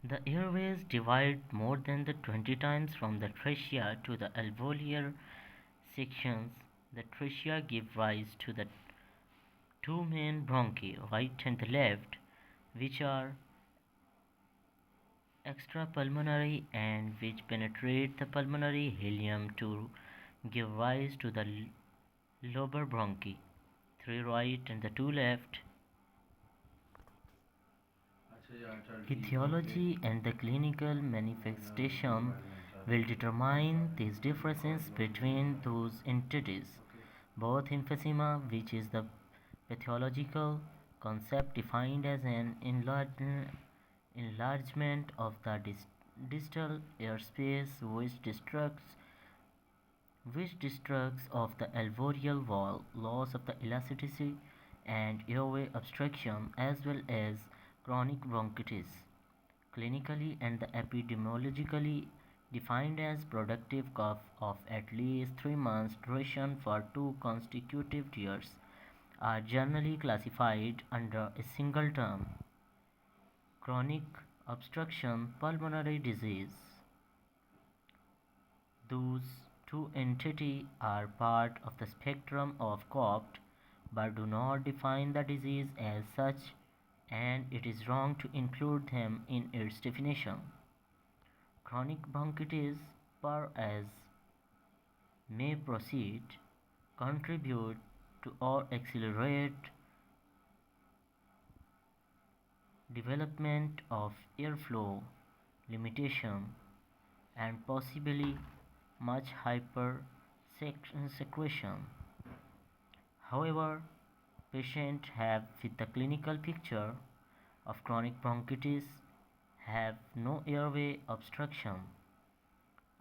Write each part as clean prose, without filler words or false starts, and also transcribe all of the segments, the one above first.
The airways divide more than the 20 times from the trachea to the alveolar sections. The trachea give rise to the two main bronchi, right and the left, which are extrapulmonary and which penetrate the pulmonary helium to give rise to the lobar bronchi, three right and the two left. Etiology and the clinical manifestation will determine these differences between those entities. Both emphysema, which is the pathological concept defined as an enlargement of the distal airspace which destructs of the alveolar wall, loss of the elasticity and airway obstruction, as well as chronic bronchitis, clinically and epidemiologically defined as productive cough of at least 3 months duration for 2 consecutive years, are generally classified under a single term: chronic obstruction pulmonary disease. Those two entities are part of the spectrum of cough but do not define the disease as such, and it is wrong to include them in its definition. Chronic bronchitis, per as may proceed, contribute to or accelerate development of airflow limitation and possibly much hypersecretion. However, patients have with the clinical picture of chronic bronchitis have no airway obstruction.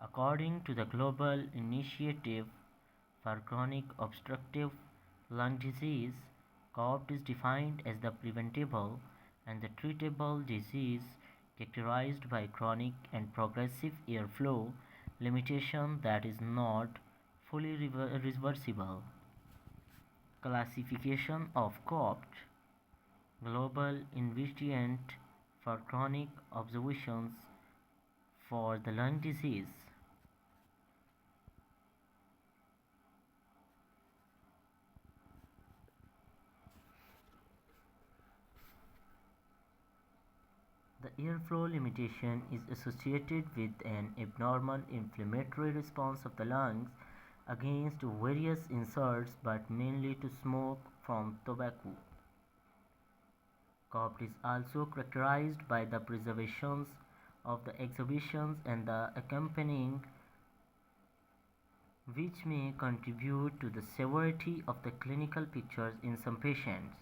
According to the Global Initiative for Chronic Obstructive Lung Disease, cough is defined as the preventable and the treatable disease characterized by chronic and progressive airflow limitation that is not fully reversible. Classification of cough. Global Investment for Chronic Observations for the Lung Disease. The airflow limitation is associated with an abnormal inflammatory response of the lungs against various insults but mainly to smoke from tobacco. Cough is also characterized by the preservation of the exhibitions and the accompanying, which may contribute to the severity of the clinical pictures in some patients.